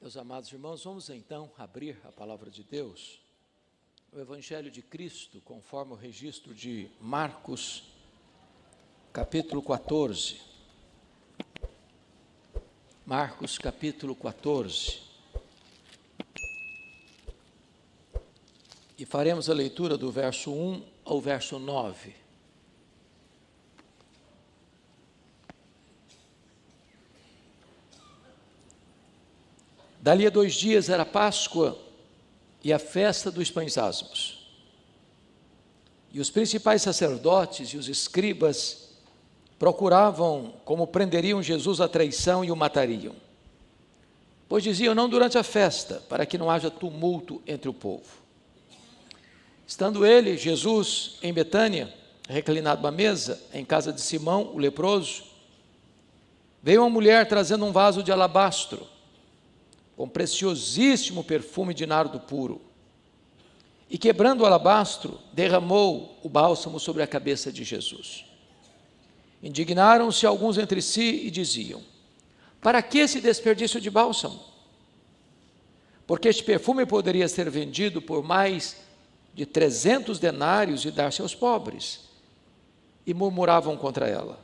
Meus amados irmãos, vamos então abrir a palavra de Deus, o Evangelho de Cristo, conforme o registro de Marcos, capítulo 14. Marcos, capítulo 14. E faremos a leitura do verso 1 ao verso 9. Dali a 2 dias era Páscoa e a festa dos pães asmos. E os principais sacerdotes e os escribas procuravam como prenderiam Jesus à traição e o matariam. Pois diziam, não durante a festa, para que não haja tumulto entre o povo. Estando ele, Jesus, em Betânia, reclinado à mesa, em casa de Simão, o leproso, veio uma mulher trazendo um vaso de alabastro, com preciosíssimo perfume de nardo puro, e quebrando o alabastro, derramou o bálsamo sobre a cabeça de Jesus. Indignaram-se alguns entre si e diziam, para que esse desperdício de bálsamo? Porque este perfume poderia ser vendido por mais de 300 denários e dar-se aos pobres. E murmuravam contra ela.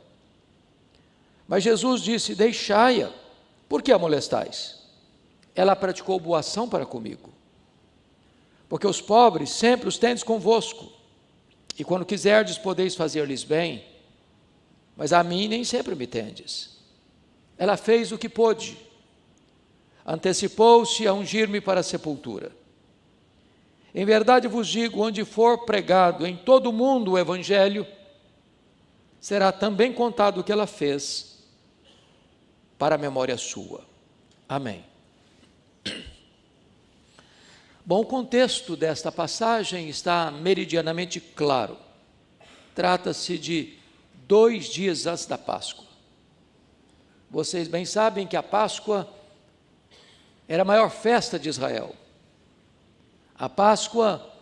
Mas Jesus disse, deixai-a, por que a molestais? Ela praticou boa ação para comigo, porque os pobres sempre os tendes convosco, e quando quiserdes podeis fazer-lhes bem, mas a mim nem sempre me tendes. Ela fez o que pôde, antecipou-se a ungir-me para a sepultura. Em verdade vos digo, onde for pregado em todo o mundo o Evangelho, será também contado o que ela fez, para a memória sua. Amém. Bom, o contexto desta passagem está meridianamente claro. Trata-se de 2 dias antes da Páscoa. Vocês bem sabem que a Páscoa era a maior festa de Israel. A Páscoa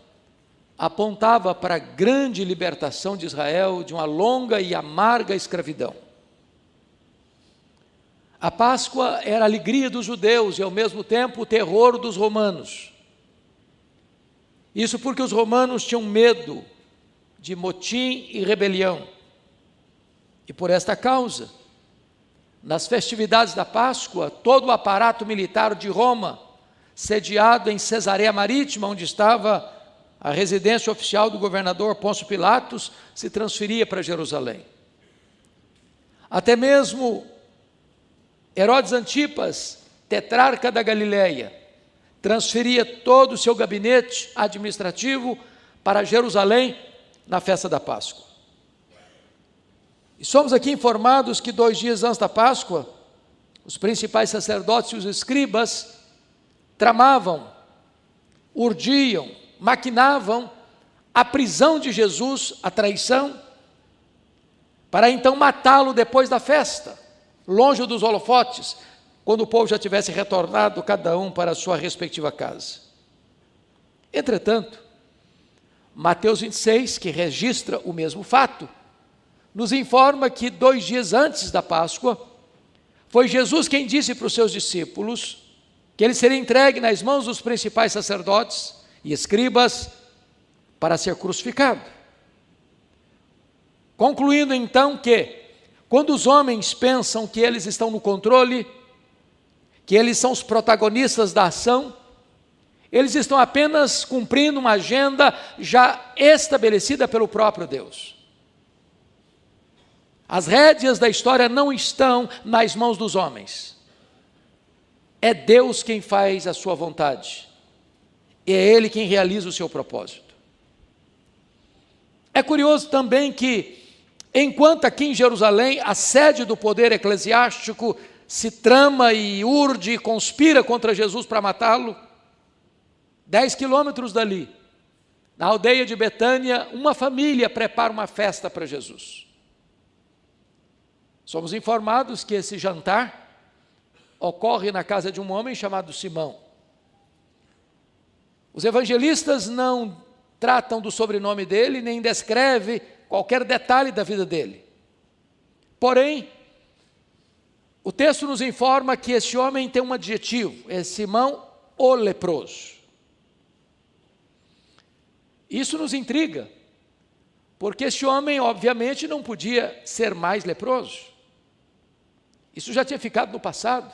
apontava para a grande libertação de Israel de uma longa e amarga escravidão. A Páscoa era a alegria dos judeus e ao mesmo tempo o terror dos romanos. Isso porque os romanos tinham medo de motim e rebelião. E por esta causa, nas festividades da Páscoa, todo o aparato militar de Roma, sediado em Cesareia Marítima, onde estava a residência oficial do governador Pôncio Pilatos, se transferia para Jerusalém. Até mesmo Herodes Antipas, tetrarca da Galileia, transferia todo o seu gabinete administrativo para Jerusalém na festa da Páscoa. E somos aqui informados que 2 dias antes da Páscoa, os principais sacerdotes e os escribas tramavam, urdiam, maquinavam a prisão de Jesus, a traição, para então matá-lo depois da festa, longe dos holofotes, quando o povo já tivesse retornado cada um para a sua respectiva casa. Entretanto, Mateus 26, que registra o mesmo fato, nos informa que 2 dias antes da Páscoa, foi Jesus quem disse para os seus discípulos que ele seria entregue nas mãos dos principais sacerdotes e escribas para ser crucificado. Concluindo então que, quando os homens pensam que eles estão no controle, que eles são os protagonistas da ação, eles estão apenas cumprindo uma agenda já estabelecida pelo próprio Deus. As rédeas da história não estão nas mãos dos homens. É Deus quem faz a sua vontade. E é Ele quem realiza o seu propósito. É curioso também que, enquanto aqui em Jerusalém, a sede do poder eclesiástico se trama e urde e conspira contra Jesus para matá-lo, 10 quilômetros dali, na aldeia de Betânia, uma família prepara uma festa para Jesus. Somos informados que esse jantar ocorre na casa de um homem chamado Simão. Os evangelistas não tratam do sobrenome dele, nem descrevem qualquer detalhe da vida dele. Porém, O texto nos informa que esse homem tem um adjetivo, é Simão o leproso. Isso nos intriga, porque esse homem obviamente não podia ser mais leproso. Isso já tinha ficado no passado.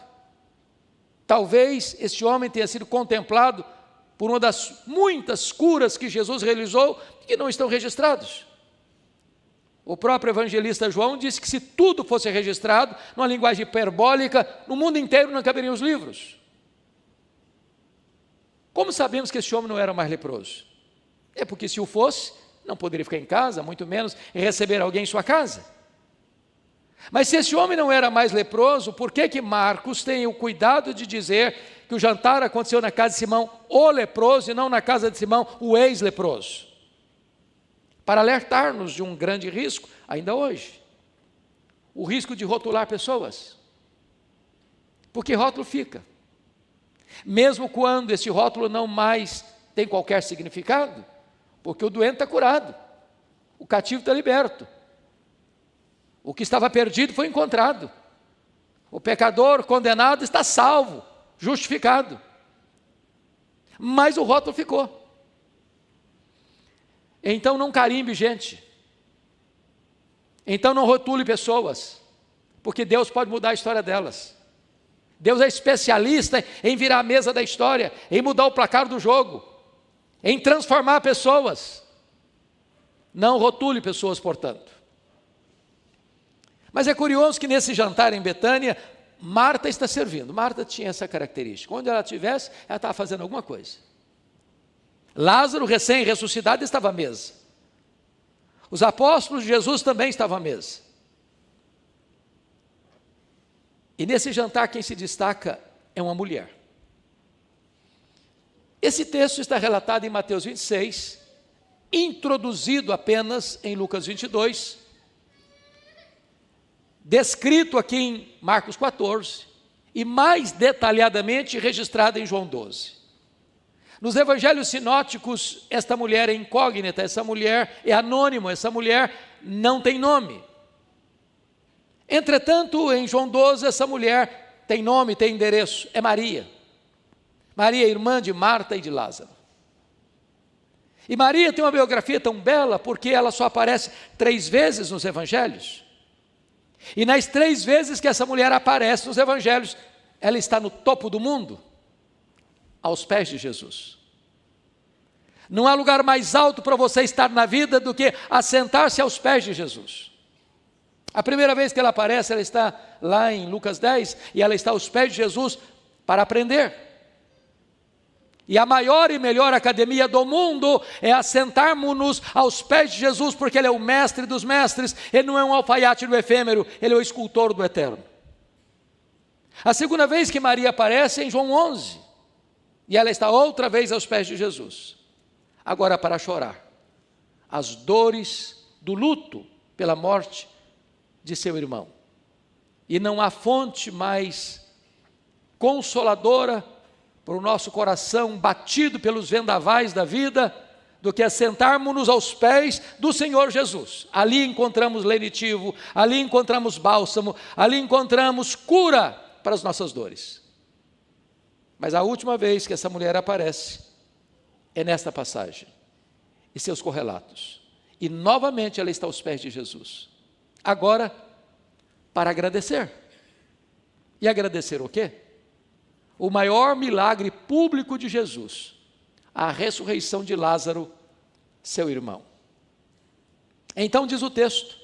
Talvez esse homem tenha sido contemplado por uma das muitas curas que Jesus realizou que não estão registrados. O próprio evangelista João disse que se tudo fosse registrado, numa linguagem hiperbólica, no mundo inteiro não caberiam os livros. Como sabemos que esse homem não era mais leproso? É porque se o fosse, não poderia ficar em casa, muito menos receber alguém em sua casa. Mas se esse homem não era mais leproso, por que Marcos tem o cuidado de dizer que o jantar aconteceu na casa de Simão, o leproso, e não na casa de Simão, o ex-leproso? Para alertar-nos de um grande risco, ainda hoje. O risco de rotular pessoas. Porque rótulo fica. Mesmo quando esse rótulo não mais tem qualquer significado, porque o doente está curado, o cativo está liberto, o que estava perdido foi encontrado, o pecador condenado está salvo, justificado, mas o rótulo ficou. Então não carimbe gente, então não rotule pessoas, porque Deus pode mudar a história delas. Deus é especialista em virar a mesa da história, em mudar o placar do jogo, em transformar pessoas. Não rotule pessoas, portanto. Mas é curioso que nesse jantar em Betânia, Marta está servindo. Marta tinha essa característica. Onde ela estivesse, ela estava fazendo alguma coisa. Lázaro, recém-ressuscitado, estava à mesa. Os apóstolos de Jesus também estavam à mesa. E nesse jantar quem se destaca é uma mulher. Esse texto está relatado em Mateus 26, introduzido apenas em Lucas 22, descrito aqui em Marcos 14 e mais detalhadamente registrado em João 12. Nos evangelhos sinóticos, esta mulher é incógnita, essa mulher é anônima, essa mulher não tem nome. Entretanto, em João 12, essa mulher tem nome, tem endereço, é Maria. Maria, irmã de Marta e de Lázaro. E Maria tem uma biografia tão bela porque ela só aparece 3 vezes nos evangelhos. E nas 3 vezes que essa mulher aparece nos evangelhos, ela está no topo do mundo, aos pés de Jesus. Não há lugar mais alto para você estar na vida do que assentar-se aos pés de Jesus. A primeira vez que ela aparece, ela está lá em Lucas 10, e ela está aos pés de Jesus para aprender. E a maior e melhor academia do mundo é assentarmos-nos aos pés de Jesus, porque Ele é o mestre dos mestres, Ele não é um alfaiate do efêmero, Ele é o escultor do eterno. A segunda vez que Maria aparece é em João 11, e ela está outra vez aos pés de Jesus, agora para chorar as dores do luto pela morte de seu irmão. E não há fonte mais consoladora para o nosso coração batido pelos vendavais da vida do que assentarmos-nos aos pés do Senhor Jesus. Ali encontramos lenitivo, ali encontramos bálsamo, ali encontramos cura para as nossas dores. Mas a última vez que essa mulher aparece é nesta passagem e seus correlatos. E novamente ela está aos pés de Jesus. Agora, para agradecer. E agradecer o quê? O maior milagre público de Jesus, a ressurreição de Lázaro, seu irmão. Então diz o texto,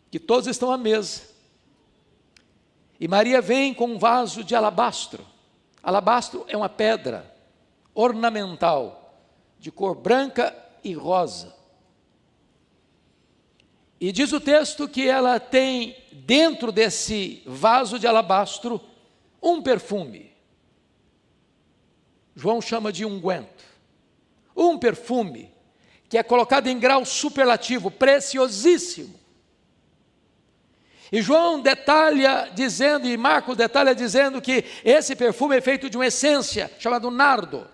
que todos estão à mesa, e Maria vem com um vaso de alabastro. Alabastro é uma pedra ornamental, de cor branca e rosa. E diz o texto que ela tem dentro desse vaso de alabastro um perfume. João chama de unguento. Um perfume que é colocado em grau superlativo, preciosíssimo. E João detalha dizendo, e Marcos detalha dizendo que esse perfume é feito de uma essência chamada nardo.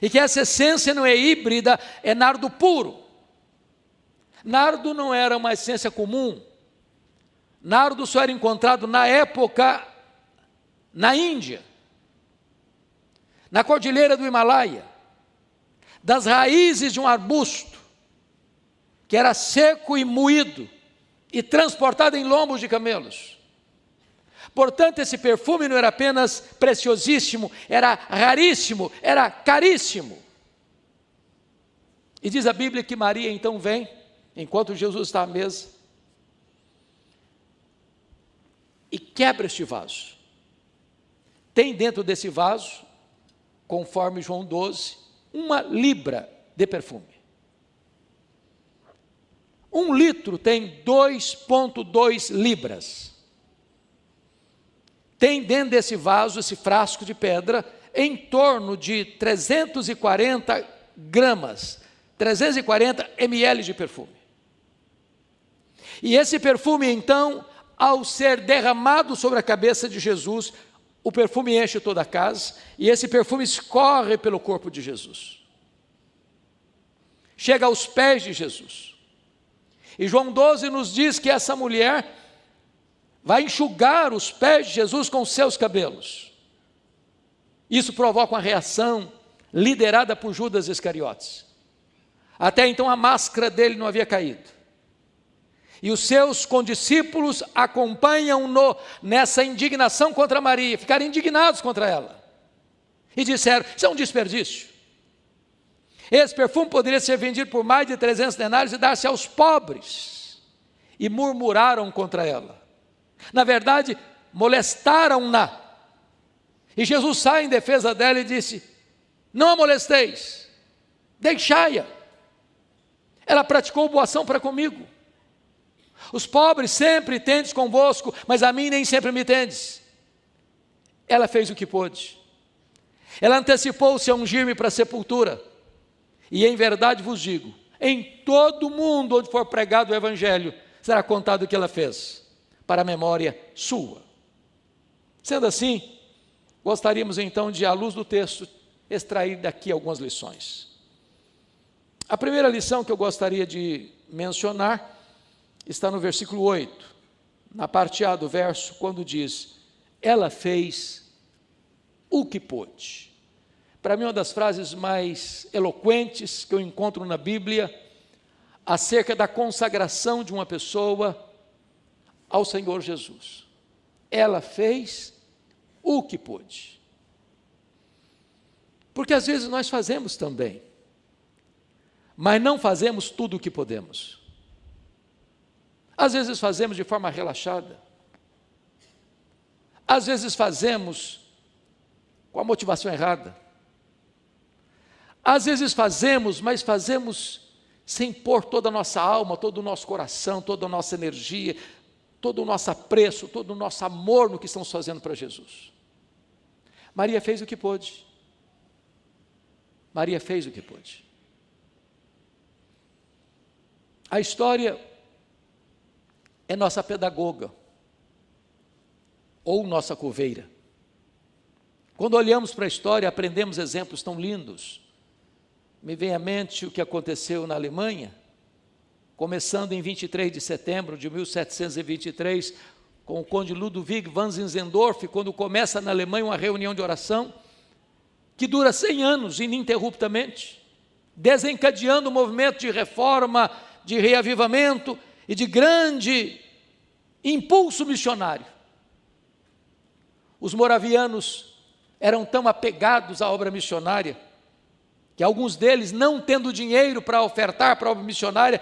E que essa essência não é híbrida, é nardo puro. Nardo não era uma essência comum Nardo só era encontrado na época na Índia, na cordilheira do Himalaia, das raízes de um arbusto que era seco e moído e transportado em lombos de camelos. Portanto, esse perfume não era apenas preciosíssimo, era raríssimo, era caríssimo. E diz a Bíblia que Maria então vem, enquanto Jesus está à mesa, e quebra este vaso. Tem dentro desse vaso, conforme João 12, 1 libra de perfume. 1 litro tem 2,2 libras. Tem dentro desse vaso, esse frasco de pedra, em torno de 340 gramas, 340 ml de perfume. E esse perfume, então, ao ser derramado sobre a cabeça de Jesus, o perfume enche toda a casa, e esse perfume escorre pelo corpo de Jesus. Chega aos pés de Jesus. E João 12 nos diz que essa mulher vai enxugar os pés de Jesus com os seus cabelos. Isso provoca uma reação liderada por Judas Iscariotes. Até então a máscara dele não havia caído. E os seus condiscípulos acompanham-no nessa indignação contra Maria, ficaram indignados contra ela. E disseram, isso é um desperdício. Esse perfume poderia ser vendido por mais de 300 denários e dar-se aos pobres. E murmuraram contra ela. Na verdade, molestaram-na. E Jesus sai em defesa dela e disse, não a molesteis, deixai-a. Ela praticou boa ação para comigo. Os pobres sempre tendes convosco, mas a mim nem sempre me tendes. Ela fez o que pôde. Ela antecipou-se a ungir-me para a sepultura. E em verdade vos digo, em todo mundo onde for pregado o Evangelho, será contado o que ela fez, para a memória sua. Sendo assim, gostaríamos então de, à luz do texto, extrair daqui algumas lições. A primeira lição que eu gostaria de mencionar está no versículo 8, na parte A do verso, quando diz, ela fez o que pôde. Para mim, uma das frases mais eloquentes que eu encontro na Bíblia, acerca da consagração de uma pessoa ao Senhor Jesus. Ela fez o que pôde. Porque às vezes nós fazemos também, mas não fazemos tudo o que podemos. Às vezes fazemos de forma relaxada. Às vezes fazemos com a motivação errada. Às vezes fazemos, mas fazemos sem pôr toda a nossa alma, todo o nosso coração, toda a nossa energia, todo o nosso apreço, todo o nosso amor no que estamos fazendo para Jesus. Maria fez o que pôde. Maria fez o que pôde. A história é nossa pedagoga, ou nossa coveira. Quando olhamos para a história, aprendemos exemplos tão lindos. Me vem à mente o que aconteceu na Alemanha, começando em 23 de setembro de 1723, com o conde Ludwig van Zinzendorf, quando começa na Alemanha uma reunião de oração, que dura 100 anos ininterruptamente, desencadeando um movimento de reforma, de reavivamento e de grande impulso missionário. Os moravianos eram tão apegados à obra missionária, que alguns deles, não tendo dinheiro para ofertar para a obra missionária,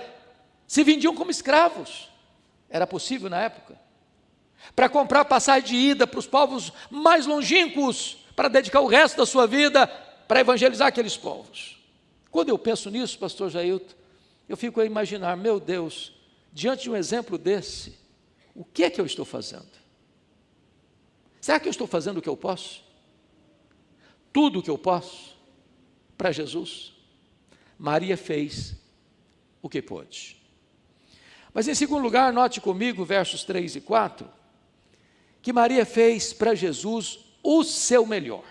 se vendiam como escravos. Era possível na época. Para comprar passagem de ida para os povos mais longínquos, para dedicar o resto da sua vida para evangelizar aqueles povos. Quando eu penso nisso, pastor Jailton, eu fico a imaginar, meu Deus, diante de um exemplo desse, o que é que eu estou fazendo? Será que eu estou fazendo o que eu posso? Tudo o que eu posso para Jesus? Maria fez o que pôde. Mas em segundo lugar, note comigo versos 3 e 4, que Maria fez para Jesus o seu melhor.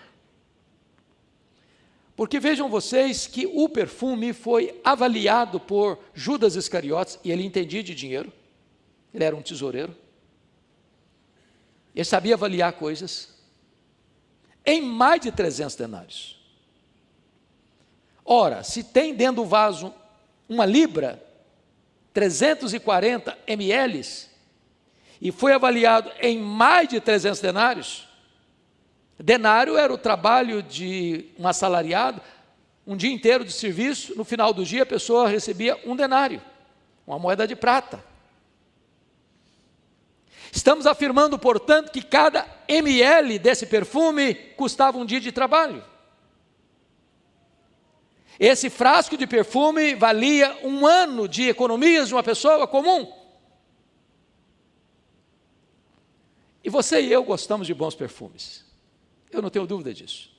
Porque vejam vocês que o perfume foi avaliado por Judas Iscariotes, e ele entendia de dinheiro, ele era um tesoureiro. Ele sabia avaliar coisas em mais de 300 denários. Ora, se tem dentro do vaso uma libra, 340 ml, e foi avaliado em mais de 300 denários, denário era o trabalho de um assalariado, um dia inteiro de serviço, no final do dia a pessoa recebia um denário, uma moeda de prata. Estamos afirmando, portanto, que cada ml desse perfume custava um dia de trabalho. Esse frasco de perfume valia 1 ano de economias de uma pessoa comum. E você e eu gostamos de bons perfumes. Eu não tenho dúvida disso.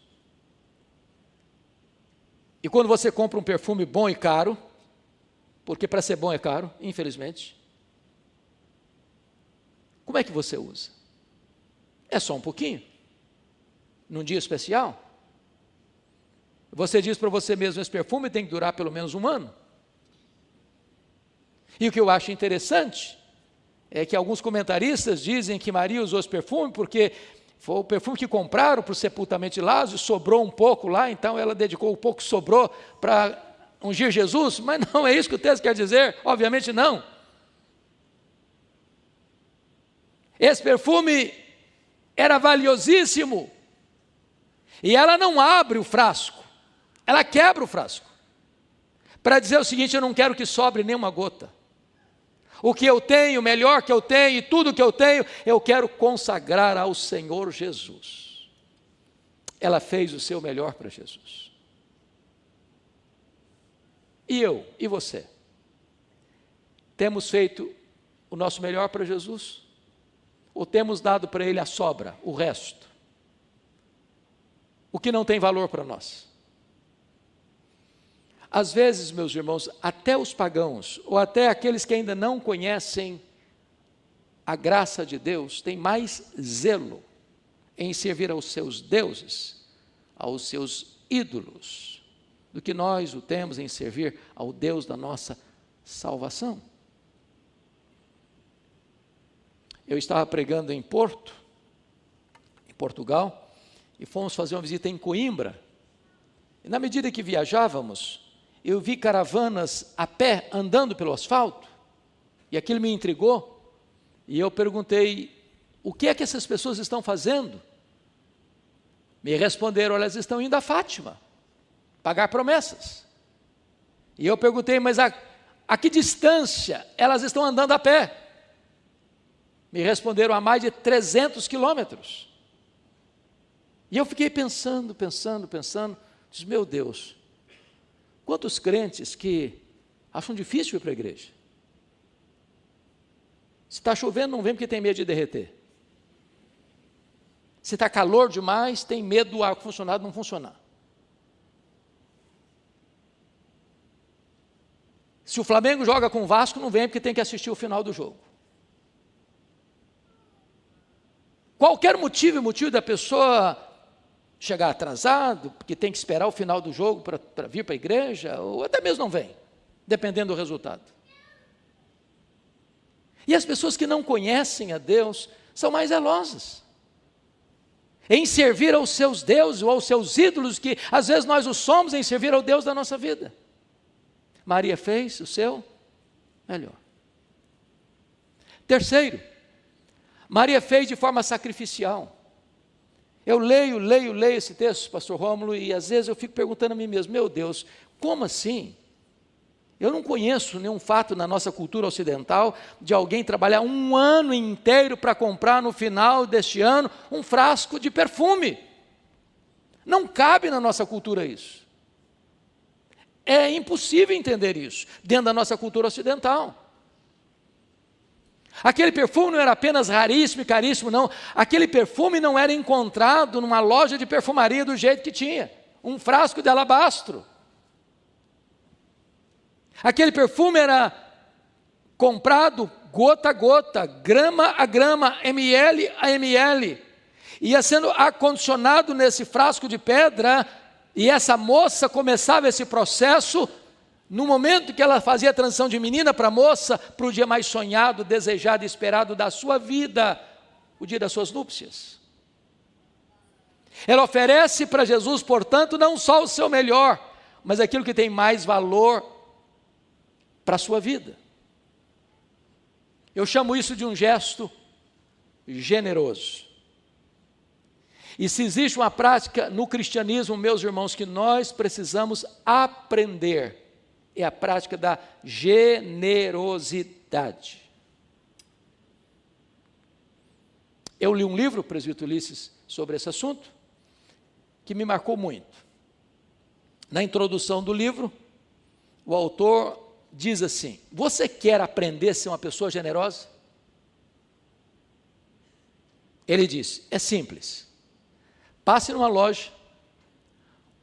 E quando você compra um perfume bom e caro, porque para ser bom é caro, infelizmente, como é que você usa? É só um pouquinho? Num dia especial? Você diz para você mesmo, esse perfume tem que durar pelo menos 1 ano. E o que eu acho interessante é que alguns comentaristas dizem que Maria usou esse perfume porque foi o perfume que compraram para o sepultamento de Lázaro, sobrou um pouco lá, então ela dedicou o pouco que sobrou para ungir Jesus, mas não é isso que o texto quer dizer, obviamente não. Esse perfume era valiosíssimo, e ela não abre o frasco, ela quebra o frasco, para dizer o seguinte: eu não quero que sobre nenhuma gota. O que eu tenho, o melhor que eu tenho, e tudo que eu tenho, eu quero consagrar ao Senhor Jesus. Ela fez o seu melhor para Jesus. E eu, e você? Temos feito o nosso melhor para Jesus? Ou temos dado para Ele a sobra, o resto? O que não tem valor para nós? Às vezes, meus irmãos, até os pagãos, ou até aqueles que ainda não conhecem a graça de Deus, têm mais zelo em servir aos seus deuses, aos seus ídolos, do que nós o temos em servir ao Deus da nossa salvação. Eu estava pregando em Porto, em Portugal, e fomos fazer uma visita em Coimbra, e na medida que viajávamos, eu vi caravanas a pé andando pelo asfalto, e aquilo me intrigou, e eu perguntei: o que é que essas pessoas estão fazendo? Me responderam: elas estão indo a Fátima, pagar promessas. E eu perguntei: mas a que distância elas estão andando a pé? Me responderam: a mais de 300 quilômetros. E eu fiquei pensando, disse: meu Deus, quantos crentes que acham difícil ir para a igreja? Se está chovendo, não vem porque tem medo de derreter. Se está calor demais, tem medo do ar-condicionado não funcionar. Se o Flamengo joga com o Vasco, não vem porque tem que assistir o final do jogo. Qualquer motivo da pessoa chegar atrasado, porque tem que esperar o final do jogo para vir para a igreja, ou até mesmo não vem, dependendo do resultado. E as pessoas que não conhecem a Deus são mais zelosas em servir aos seus deuses ou aos seus ídolos, que às vezes nós o somos em servir ao Deus da nossa vida. Maria fez o seu melhor. Terceiro, Maria fez de forma sacrificial. Eu leio esse texto, pastor Rômulo, e às vezes eu fico perguntando a mim mesmo: meu Deus, como assim? Eu não conheço nenhum fato na nossa cultura ocidental de alguém trabalhar 1 ano inteiro para comprar no final deste ano um frasco de perfume. Não cabe na nossa cultura isso. É impossível entender isso dentro da nossa cultura ocidental. Aquele perfume não era apenas raríssimo e caríssimo, não. Aquele perfume não era encontrado numa loja de perfumaria do jeito que tinha. Um frasco de alabastro. Aquele perfume era comprado gota a gota, grama a grama, ml a ml. Ia sendo acondicionado nesse frasco de pedra, e essa moça começava esse processo no momento que ela fazia a transição de menina para moça, para o dia mais sonhado, desejado e esperado da sua vida, o dia das suas núpcias. Ela oferece para Jesus, portanto, não só o seu melhor, mas aquilo que tem mais valor para a sua vida. Eu chamo isso de um gesto generoso. E se existe uma prática no cristianismo, meus irmãos, que nós precisamos aprender, é a prática da generosidade. Eu li um livro, presbítero Ulisses, sobre esse assunto, que me marcou muito. Na introdução do livro, o autor diz assim: você quer aprender a ser uma pessoa generosa? Ele diz, é simples. Passe numa loja,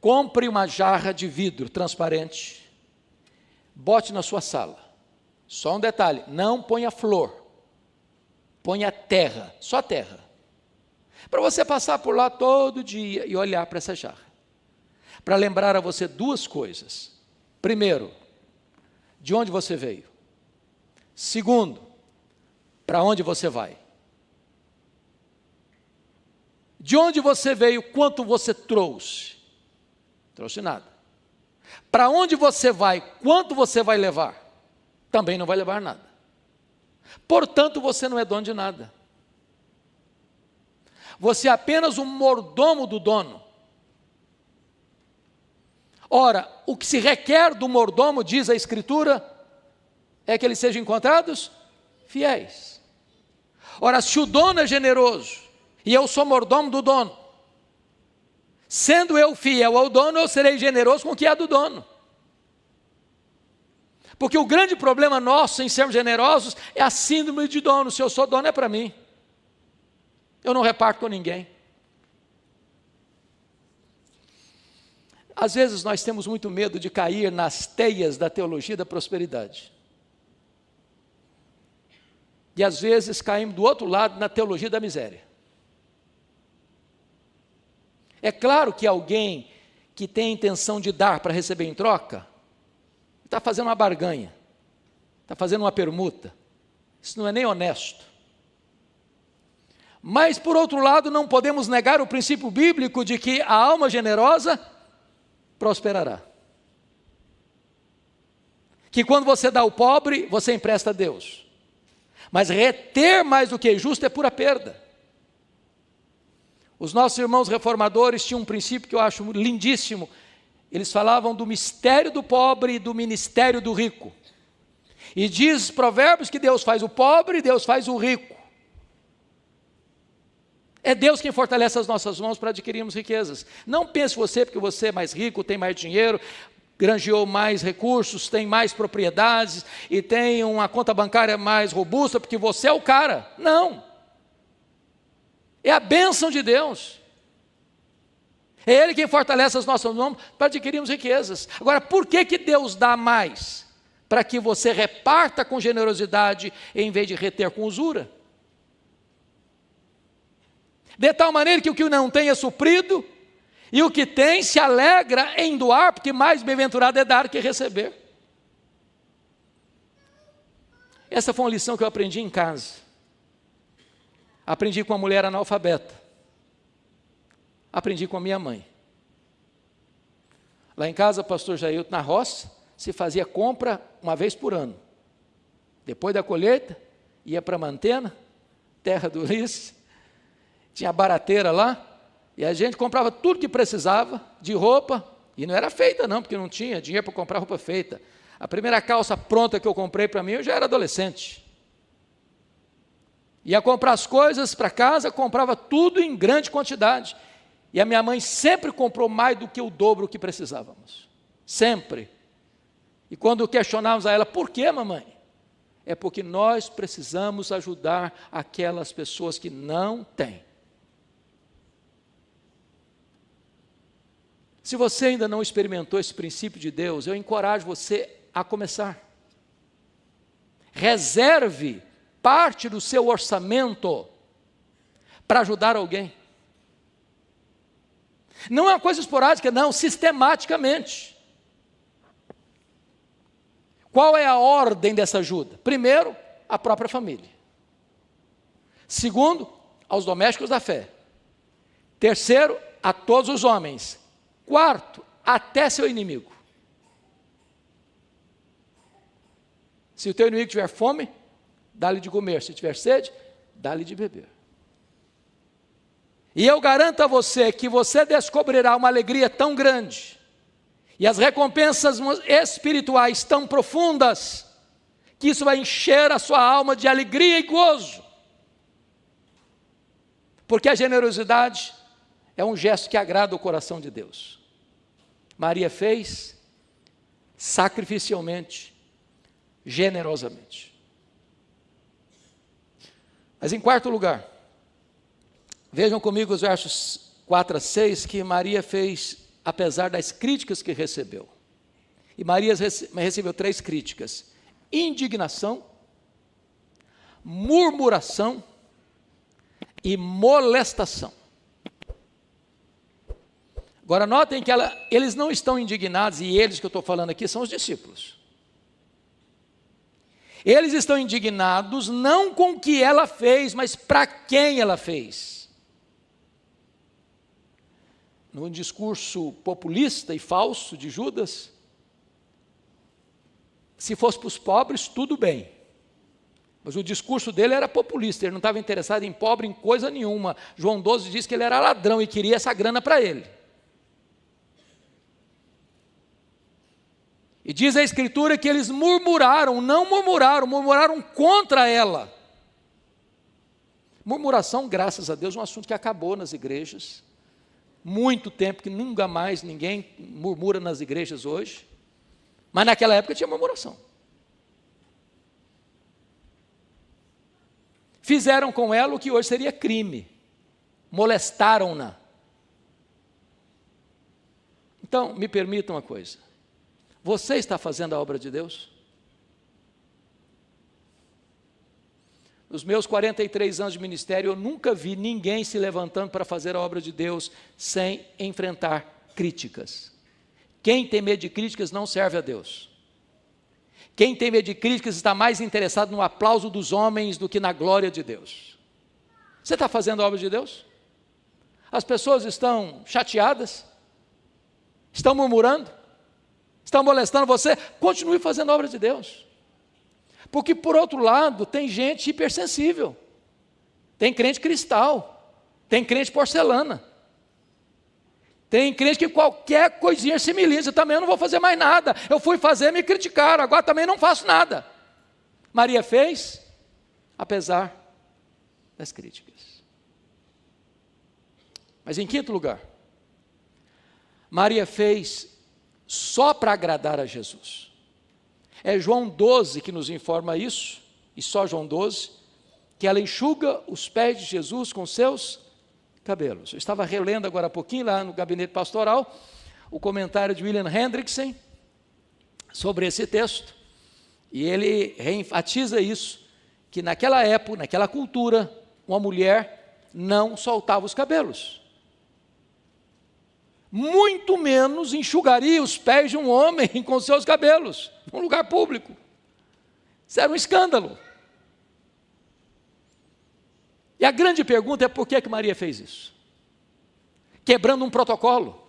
compre uma jarra de vidro transparente, bote na sua sala. Só um detalhe, não ponha flor, ponha terra, só terra. Para você passar por lá todo dia e olhar para essa jarra. Para lembrar a você duas coisas. Primeiro, de onde você veio. Segundo, para onde você vai. De onde você veio, quanto você trouxe? Trouxe nada. Para onde você vai, quanto você vai levar? Também não vai levar nada. Portanto, você não é dono de nada. Você é apenas um mordomo do dono. Ora, o que se requer do mordomo, diz a Escritura, é que eles sejam encontrados fiéis. Ora, se o dono é generoso, e eu sou mordomo do dono, sendo eu fiel ao dono, eu serei generoso com o que é do dono. Porque o grande problema nosso em sermos generosos é a síndrome de dono. Se eu sou dono, é para mim. Eu não reparto com ninguém. Às vezes nós temos muito medo de cair nas teias da teologia da prosperidade. E às vezes caímos do outro lado na teologia da miséria. É claro que alguém que tem a intenção de dar para receber em troca, está fazendo uma barganha, está fazendo uma permuta. Isso não é nem honesto. Mas, por outro lado, não podemos negar o princípio bíblico de que a alma generosa prosperará. Que quando você dá ao pobre, você empresta a Deus. Mas reter mais do que justo é pura perda. Os nossos irmãos reformadores tinham um princípio que eu acho lindíssimo. Eles falavam do mistério do pobre e do ministério do rico. E diz Provérbios que Deus faz o pobre e Deus faz o rico. É Deus quem fortalece as nossas mãos para adquirirmos riquezas. Não pense você, porque você é mais rico, tem mais dinheiro, granjeou mais recursos, tem mais propriedades e tem uma conta bancária mais robusta, porque você é o cara. Não. É a bênção de Deus. É Ele quem fortalece as nossas mãos para adquirirmos riquezas. Agora, por que Deus dá mais? Para que você reparta com generosidade em vez de reter com usura. De tal maneira que o que não tem é suprido, e o que tem se alegra em doar, porque mais bem-aventurado é dar que receber. Essa foi uma lição que eu aprendi em casa. Aprendi com uma mulher analfabeta. Aprendi com a minha mãe. Lá em casa, pastor Jailton, na roça, se fazia compra uma vez por ano. Depois da colheita, ia para Mantena, terra do Ulisses, tinha barateira lá, e a gente comprava tudo que precisava de roupa, e não era feita não, porque não tinha dinheiro para comprar roupa feita. A primeira calça pronta que eu comprei para mim, eu já era adolescente. Ia comprar as coisas para casa, comprava tudo em grande quantidade. E a minha mãe sempre comprou mais do que o dobro que precisávamos. Sempre. E quando questionávamos a ela, por que, mamãe? É porque nós precisamos ajudar aquelas pessoas que não têm. Se você ainda não experimentou esse princípio de Deus, eu encorajo você a começar. Reserve parte do seu orçamento para ajudar alguém. Não é uma coisa esporádica, não, sistematicamente. Qual é a ordem dessa ajuda? Primeiro, a própria família. Segundo, aos domésticos da fé. Terceiro, a todos os homens. Quarto, até seu inimigo. Se o teu inimigo tiver fome, dá-lhe de comer. Se tiver sede, dá-lhe de beber. E eu garanto a você que você descobrirá uma alegria tão grande, e as recompensas espirituais tão profundas, que isso vai encher a sua alma de alegria e gozo. Porque a generosidade é um gesto que agrada o coração de Deus. Maria fez sacrificialmente, generosamente. Mas em quarto lugar, vejam comigo os versos 4 a 6, que Maria fez apesar das críticas que recebeu. E Maria recebeu 3 críticas: indignação, murmuração e molestação. Agora notem que eles não estão indignados, e eles que eu estou falando aqui são os discípulos. Eles estão indignados não com o que ela fez, mas para quem ela fez. No discurso populista e falso de Judas, se fosse para os pobres, tudo bem. Mas o discurso dele era populista, ele não estava interessado em pobre, em coisa nenhuma. João 12 diz que ele era ladrão e queria essa grana para ele. E diz a Escritura que eles murmuraram, murmuraram contra ela. Murmuração, graças a Deus, é um assunto que acabou nas igrejas. Muito tempo que nunca mais ninguém murmura nas igrejas hoje. Mas naquela época tinha murmuração. Fizeram com ela o que hoje seria crime. Molestaram-na. Então, me permita uma coisa. Você está fazendo a obra de Deus? Nos meus 43 anos de ministério, eu nunca vi ninguém se levantando para fazer a obra de Deus sem enfrentar críticas. Quem tem medo de críticas não serve a Deus. Quem tem medo de críticas está mais interessado no aplauso dos homens do que na glória de Deus. Você está fazendo a obra de Deus? As pessoas estão chateadas? Estão murmurando? Estão molestando você? Continue fazendo a obra de Deus. Porque, por outro lado, tem gente hipersensível. Tem crente cristal. Tem crente porcelana. Tem crente que qualquer coisinha se me lixa, também eu não vou fazer mais nada. Eu fui fazer, me criticaram, agora também não faço nada. Maria fez, apesar das críticas. Mas em quinto lugar, Maria fez só para agradar a Jesus. É João 12 que nos informa isso, e só João 12, que ela enxuga os pés de Jesus com seus cabelos. Eu estava relendo agora há pouquinho, lá no gabinete pastoral, o comentário de William Hendrickson sobre esse texto, e ele reenfatiza isso, que naquela época, naquela cultura, uma mulher não soltava os cabelos. Muito menos enxugaria os pés de um homem com seus cabelos, num lugar público. Isso era um escândalo. E a grande pergunta é por que Maria fez isso? Quebrando um protocolo.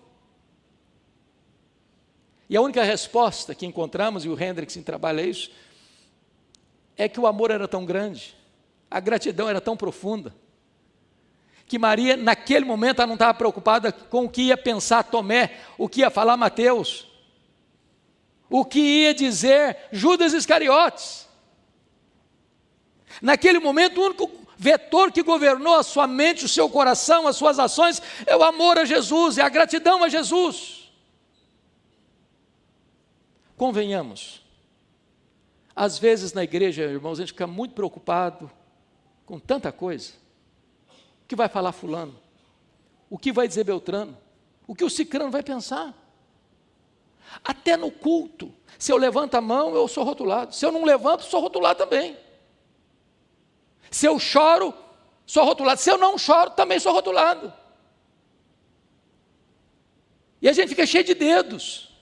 E a única resposta que encontramos, e o Hendrickson trabalha isso, é que o amor era tão grande, a gratidão era tão profunda, que Maria, naquele momento, ela não estava preocupada com o que ia pensar Tomé, o que ia falar Mateus, o que ia dizer Judas Iscariotes. Naquele momento, o único vetor que governou a sua mente, o seu coração, as suas ações, é o amor a Jesus, é a gratidão a Jesus. Convenhamos, às vezes na igreja, irmãos, a gente fica muito preocupado com tanta coisa. O que vai falar fulano? O que vai dizer Beltrano? O que o cicrano vai pensar? Até no culto, se eu levanto a mão, eu sou rotulado. Se eu não levanto, sou rotulado também. Se eu choro, sou rotulado. Se eu não choro, também sou rotulado. E a gente fica cheio de dedos,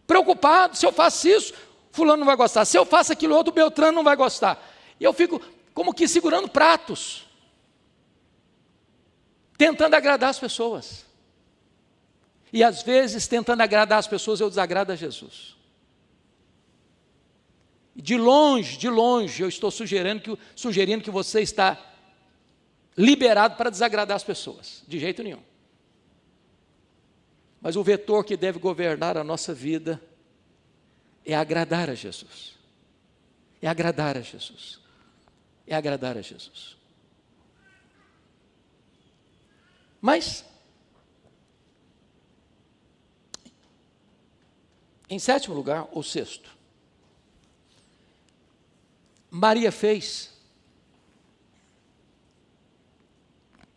preocupado. Se eu faço isso, fulano não vai gostar. Se eu faço aquilo outro, Beltrano não vai gostar. E eu fico como que segurando pratos. tentando agradar as pessoas. E às vezes, tentando agradar as pessoas, eu desagrado a Jesus. De longe, eu estou sugerindo que você está liberado para desagradar as pessoas. De jeito nenhum. Mas o vetor que deve governar a nossa vida é agradar a Jesus. É agradar a Jesus. É agradar a Jesus. Mas, em sétimo lugar, ou sexto, Maria fez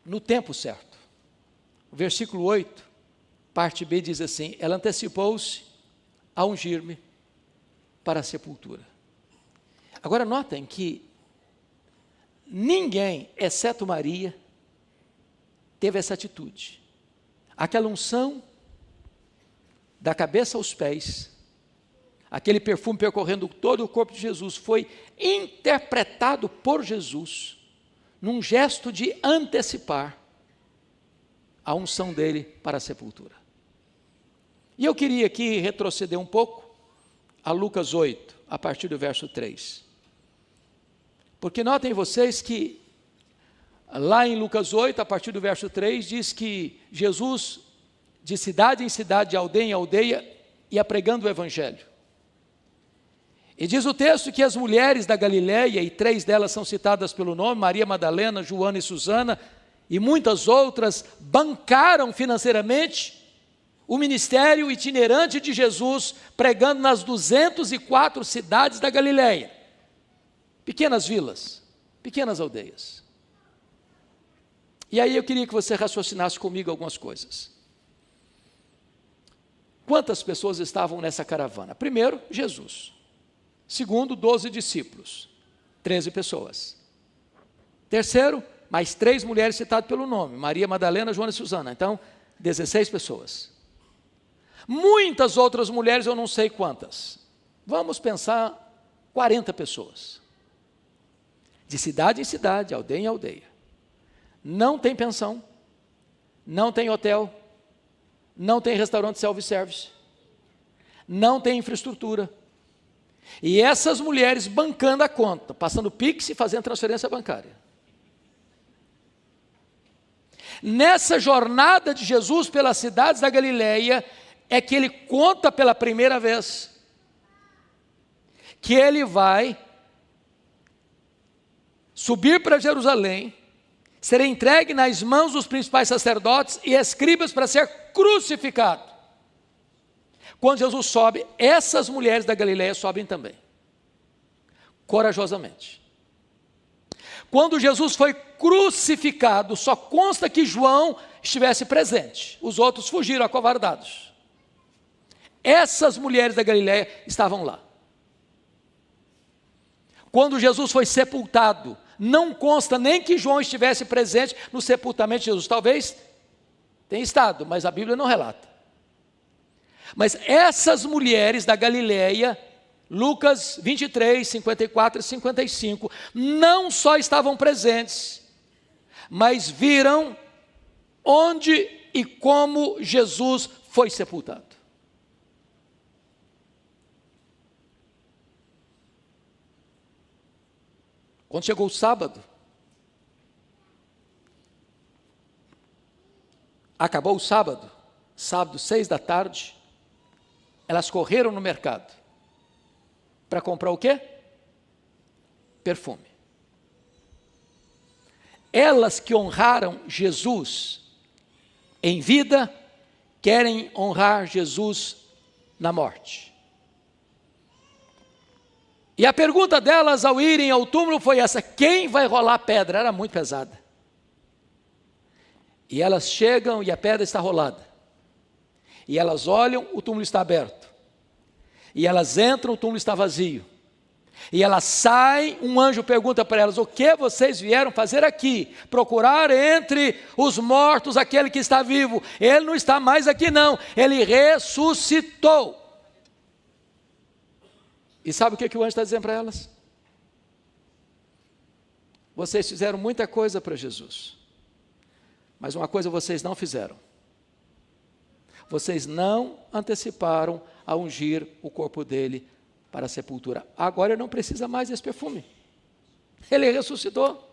no tempo certo. O versículo 8, parte B, diz assim: ela antecipou-se a ungir-me para a sepultura. Agora notem que ninguém, exceto Maria, teve essa atitude. Aquela unção da cabeça aos pés, aquele perfume percorrendo todo o corpo de Jesus, foi interpretado por Jesus num gesto de antecipar a unção dele para a sepultura. E eu queria aqui retroceder um pouco a Lucas 8, a partir do verso 3. Porque notem vocês que lá em Lucas 8, a partir do verso 3, diz que Jesus, de cidade em cidade, de aldeia em aldeia, ia pregando o evangelho. E diz o texto que as mulheres da Galileia, e 3 delas são citadas pelo nome, Maria Madalena, Joana e Susana, e muitas outras, bancaram financeiramente o ministério itinerante de Jesus, pregando nas 204 cidades da Galileia. Pequenas vilas, pequenas aldeias. E aí eu queria que você raciocinasse comigo algumas coisas. Quantas pessoas estavam nessa caravana? Primeiro, Jesus. Segundo, 12 discípulos, 13 pessoas. Terceiro, mais 3 mulheres citadas pelo nome, Maria Madalena, Joana e Susana. Então, 16 pessoas. Muitas outras mulheres, eu não sei quantas. Vamos pensar 40 pessoas. De cidade em cidade, aldeia em aldeia. Não tem pensão, não tem hotel, não tem restaurante self-service, não tem infraestrutura. E essas mulheres bancando a conta, passando Pix e fazendo transferência bancária. Nessa jornada de Jesus pelas cidades da Galileia, é que ele conta pela primeira vez que ele vai subir para Jerusalém, ser entregue nas mãos dos principais sacerdotes e escribas para ser crucificado. Quando Jesus sobe, essas mulheres da Galileia sobem também, corajosamente. Quando Jesus foi crucificado, só consta que João estivesse presente, os outros fugiram acovardados. Essas mulheres da Galileia estavam lá. Quando Jesus foi sepultado, não consta nem que João estivesse presente no sepultamento de Jesus. Talvez tenha estado, mas a Bíblia não relata. Mas essas mulheres da Galileia, Lucas 23, 54 e 55, não só estavam presentes, mas viram onde e como Jesus foi sepultado. Quando chegou o sábado, acabou o sábado, 6 da tarde, elas correram no mercado para comprar o quê? Perfume. Elas que honraram Jesus em vida, querem honrar Jesus na morte. E a pergunta delas ao irem ao túmulo foi essa: quem vai rolar a pedra? Era muito pesada. E elas chegam e a pedra está rolada. E elas olham, o túmulo está aberto. E elas entram, o túmulo está vazio. E elas saem, um anjo pergunta para elas: o que vocês vieram fazer aqui? Procurar entre os mortos aquele que está vivo. Ele não está mais aqui não, ele ressuscitou. E sabe o que o anjo está dizendo para elas? Vocês fizeram muita coisa para Jesus. Mas uma coisa vocês não fizeram. Vocês não anteciparam a ungir o corpo dele para a sepultura. Agora ele não precisa mais desse perfume. Ele ressuscitou.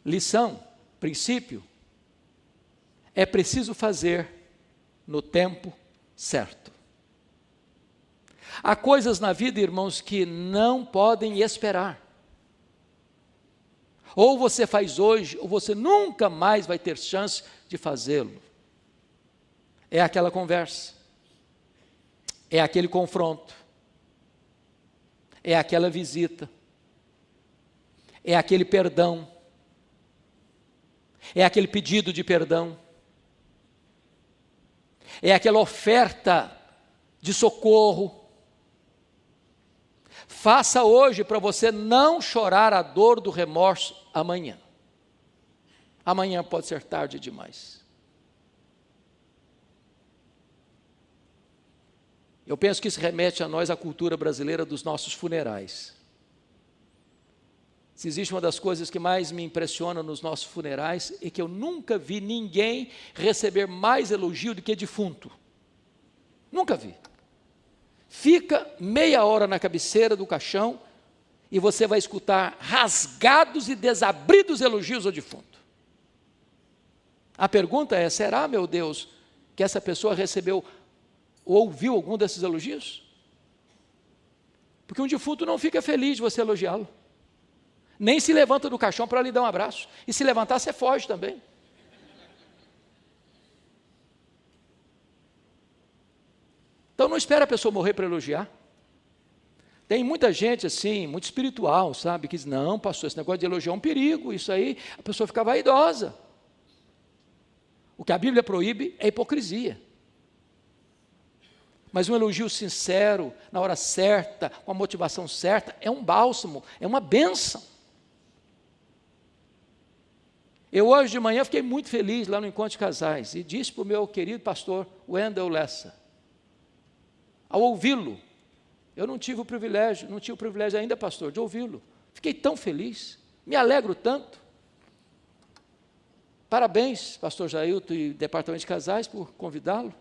Lição, princípio, é preciso fazer no tempo certo. Há coisas na vida, irmãos, que não podem esperar. Ou você faz hoje, ou você nunca mais vai ter chance de fazê-lo. É aquela conversa, é aquele confronto, é aquela visita, é aquele perdão, é aquele pedido de perdão, é aquela oferta de socorro. Faça hoje para você não chorar a dor do remorso amanhã. Amanhã pode ser tarde demais. Eu penso que isso remete a nós, a cultura brasileira dos nossos funerais. Se existe uma das coisas que mais me impressiona nos nossos funerais, é que eu nunca vi ninguém receber mais elogio do que defunto. Nunca vi. Fica meia hora na cabeceira do caixão e você vai escutar rasgados e desabridos elogios ao defunto. A pergunta é, será, meu Deus, que essa pessoa recebeu ou ouviu algum desses elogios? Porque um defunto não fica feliz de você elogiá-lo. Nem se levanta do caixão para lhe dar um abraço. E se levantar, você foge também. Então não espera a pessoa morrer para elogiar. Tem muita gente assim, muito espiritual, sabe, que diz, não, pastor, esse negócio de elogiar é um perigo, isso aí, a pessoa fica vaidosa. O que a Bíblia proíbe é hipocrisia. Mas um elogio sincero, na hora certa, com a motivação certa, é um bálsamo, é uma bênção. Eu hoje de manhã fiquei muito feliz lá no Encontro de Casais, e disse para o meu querido pastor Wendel Lessa, ao ouvi-lo, eu não tive o privilégio ainda, pastor, de ouvi-lo. Fiquei tão feliz, me alegro tanto. Parabéns, pastor Jailton e Departamento de Casais, por convidá-lo.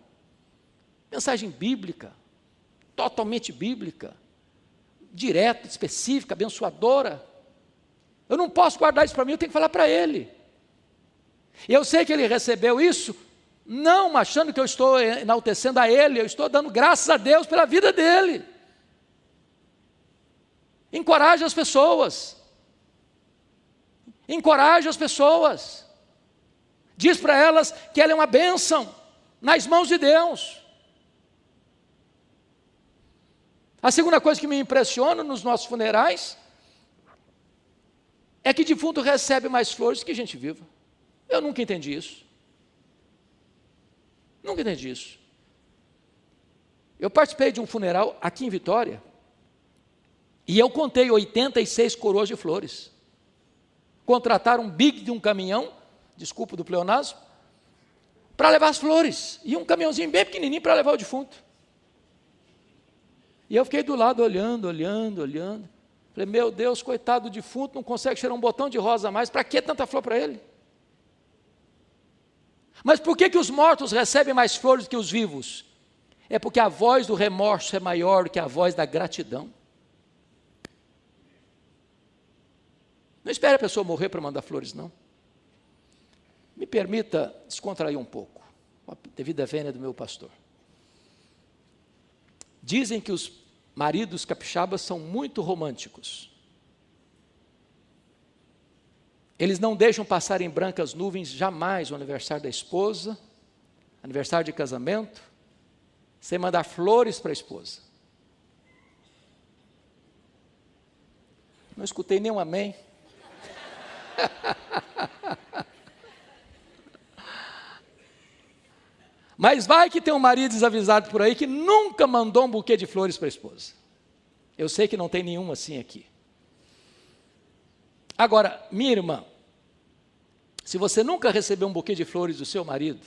Mensagem bíblica, totalmente bíblica, direta, específica, abençoadora. Eu não posso guardar isso para mim, eu tenho que falar para ele. E eu sei que ele recebeu isso, não achando que eu estou enaltecendo a ele, eu estou dando graças a Deus pela vida dele. Encoraje as pessoas. Encoraje as pessoas. Diz para elas que ela é uma bênção nas mãos de Deus. A segunda coisa que me impressiona nos nossos funerais é que defunto recebe mais flores que gente viva. Eu nunca entendi isso. Nunca entendi isso. Eu participei de um funeral aqui em Vitória e eu contei 86 coroas de flores. Contrataram um big de um caminhão, desculpa do pleonasmo, para levar as flores. E um caminhãozinho bem pequenininho para levar o defunto. E eu fiquei do lado olhando. Falei, meu Deus, coitado do defunto, não consegue cheirar um botão de rosa a mais, para que tanta flor para ele? Mas por que os mortos recebem mais flores que os vivos? É porque a voz do remorso é maior do que a voz da gratidão. Não espere a pessoa morrer para mandar flores, não. Me permita descontrair um pouco, devido à vênia do meu pastor. Dizem que os maridos capixabas são muito românticos. Eles não deixam passar em brancas nuvens jamais o aniversário da esposa, aniversário de casamento, sem mandar flores para a esposa. Não escutei nenhum amém. Mas vai que tem um marido desavisado por aí que nunca mandou um buquê de flores para a esposa. Eu sei que não tem nenhum assim aqui. Agora, minha irmã, se você nunca recebeu um buquê de flores do seu marido,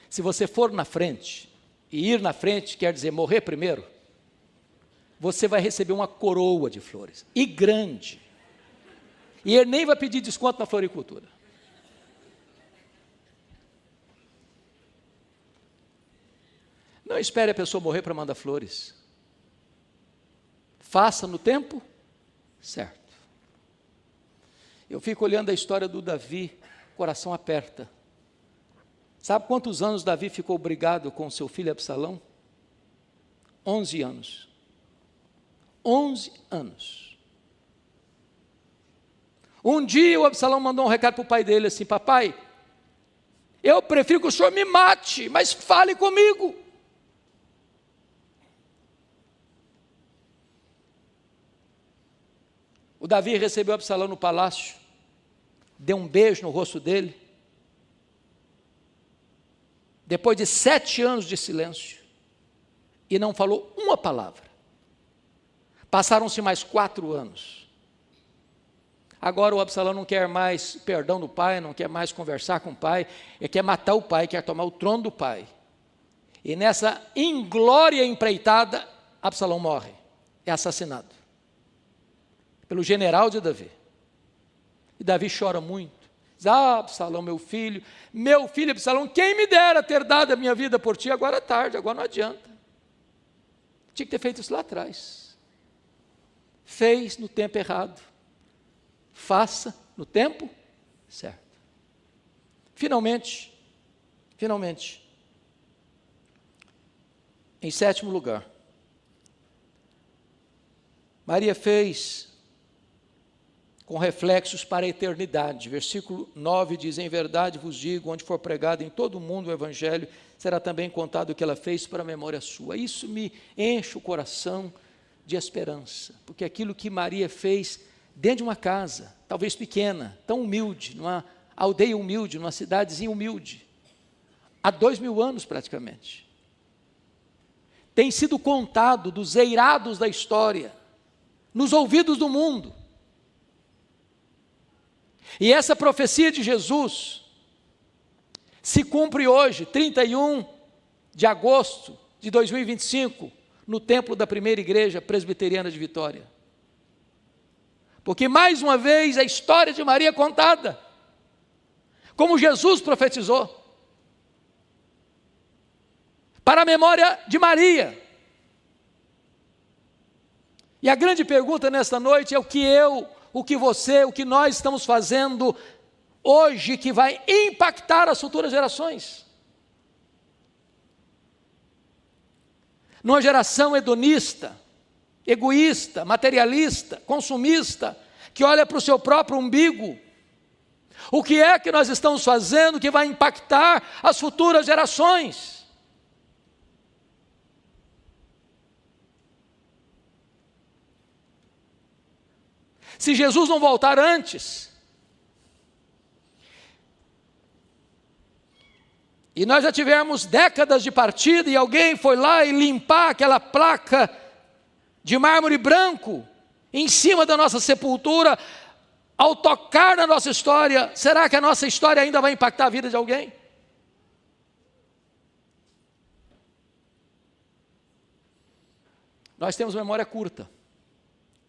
se você for na frente, e ir na frente quer dizer morrer primeiro, você vai receber uma coroa de flores, e grande. E ele nem vai pedir desconto na floricultura. Não espere a pessoa morrer para mandar flores. Faça no tempo certo. Eu fico olhando a história do Davi, o coração aperta. Sabe quantos anos Davi ficou brigado com seu filho Absalão? 11 anos. 11 anos. Um dia o Absalão mandou um recado para o pai dele assim: papai, eu prefiro que o senhor me mate, mas fale comigo. O Davi recebeu Absalão no palácio, deu um beijo no rosto dele. Depois de 7 anos de silêncio, e não falou uma palavra. Passaram-se mais 4 anos. Agora o Absalão não quer mais perdão do pai, não quer mais conversar com o pai, ele quer matar o pai, quer tomar o trono do pai. E nessa inglória empreitada, Absalão morre, é assassinado pelo general de Davi. E Davi chora muito. Diz: Absalão, meu filho Absalão, quem me dera ter dado a minha vida por ti, agora é tarde, agora não adianta. Tinha que ter feito isso lá atrás. Fez no tempo errado. Faça no tempo certo. Finalmente, em 7º lugar, Maria fez com reflexos para a eternidade. Versículo 9 diz: em verdade vos digo, onde for pregado em todo o mundo o evangelho, será também contado o que ela fez para a memória sua. Isso me enche o coração de esperança, porque aquilo que Maria fez dentro de uma casa, talvez pequena, tão humilde, numa aldeia humilde, numa cidadezinha humilde, há 2000 anos praticamente, tem sido contado dos eirados da história, nos ouvidos do mundo. E essa profecia de Jesus se cumpre hoje, 31 de agosto de 2025, no templo da primeira igreja presbiteriana de Vitória. Porque mais uma vez a história de Maria é contada, como Jesus profetizou, para a memória de Maria. E a grande pergunta nesta noite é o que você, o que nós estamos fazendo hoje que vai impactar as futuras gerações. Numa geração hedonista, egoísta, materialista, consumista, que olha para o seu próprio umbigo, o que é que nós estamos fazendo que vai impactar as futuras gerações? Se Jesus não voltar antes, e nós já tivemos décadas de partida, e alguém foi lá e limpar aquela placa de mármore branco em cima da nossa sepultura, ao tocar na nossa história, será que a nossa história ainda vai impactar a vida de alguém? Nós temos memória curta,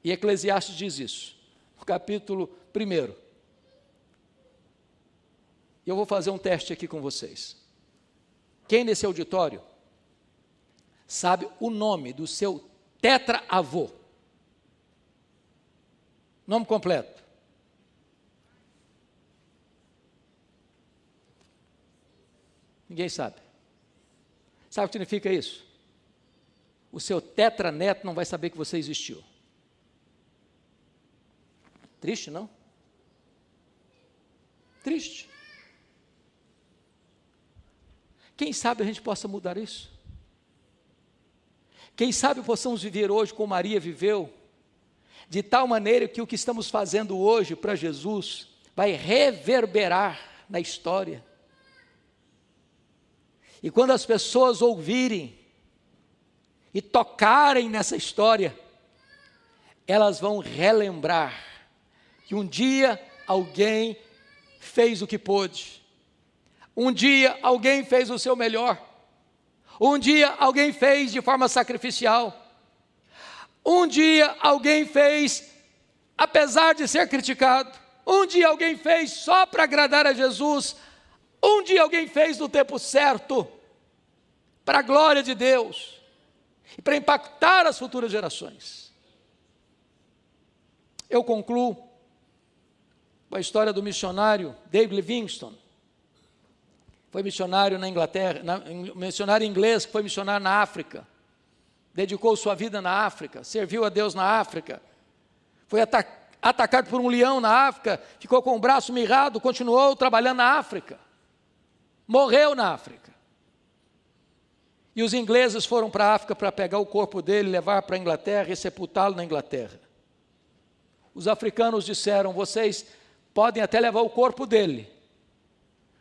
e Eclesiastes diz isso. No capítulo 1. Eu vou fazer um teste aqui com vocês. Quem nesse auditório sabe o nome do seu tetravô? Nome completo. Ninguém sabe. Sabe o que significa isso? O seu tetraneto não vai saber que você existiu. Triste, não? Triste. Quem sabe a gente possa mudar isso? Quem sabe possamos viver hoje como Maria viveu, de tal maneira que o que estamos fazendo hoje para Jesus vai reverberar na história. E quando as pessoas ouvirem e tocarem nessa história, elas vão relembrar que um dia alguém fez o que pôde, um dia alguém fez o seu melhor, um dia alguém fez de forma sacrificial, um dia alguém fez, apesar de ser criticado, Um dia alguém fez só para agradar a Jesus. Um dia alguém fez no tempo certo, para a glória de Deus e para impactar as futuras gerações. Eu concluo com a história do missionário David Livingstone. Foi missionário na Inglaterra, missionário inglês que foi missionário na África. Dedicou sua vida na África, serviu a Deus na África. Foi atacado por um leão na África, ficou com o braço mirrado, continuou trabalhando na África. Morreu na África. E os ingleses foram para a África para pegar o corpo dele, levar para a Inglaterra e sepultá-lo na Inglaterra. Os africanos disseram: vocês podem até levar o corpo dele,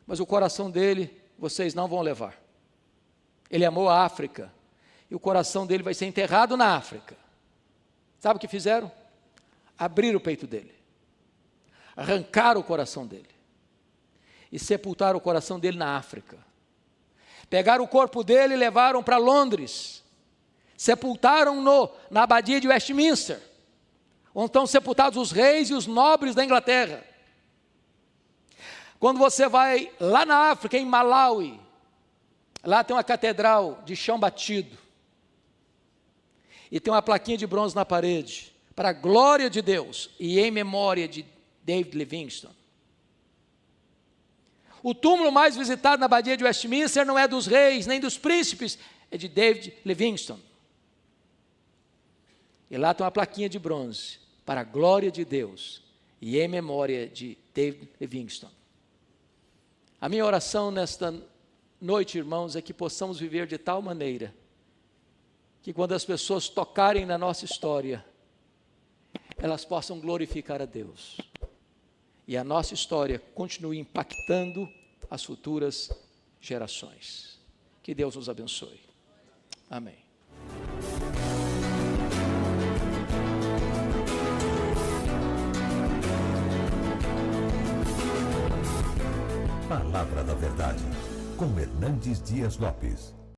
mas o coração dele vocês não vão levar. Ele amou a África, e o coração dele vai ser enterrado na África. Sabe o que fizeram? Abriram o peito dele, arrancaram o coração dele, e sepultaram o coração dele na África. Pegaram o corpo dele e levaram para Londres, sepultaram-no na abadia de Westminster, onde estão sepultados os reis e os nobres da Inglaterra. Quando você vai lá na África, em Malawi, lá tem uma catedral de chão batido, e tem uma plaquinha de bronze na parede, para a glória de Deus e em memória de David Livingstone. O túmulo mais visitado na abadia de Westminster não é dos reis, nem dos príncipes, é de David Livingstone. E lá tem uma plaquinha de bronze, para a glória de Deus e em memória de David Livingstone. A minha oração nesta noite, irmãos, é que possamos viver de tal maneira, que quando as pessoas tocarem na nossa história, elas possam glorificar a Deus. E a nossa história continue impactando as futuras gerações. Que Deus nos abençoe. Amém. Palavra da Verdade, com Hernandes Dias Lopes.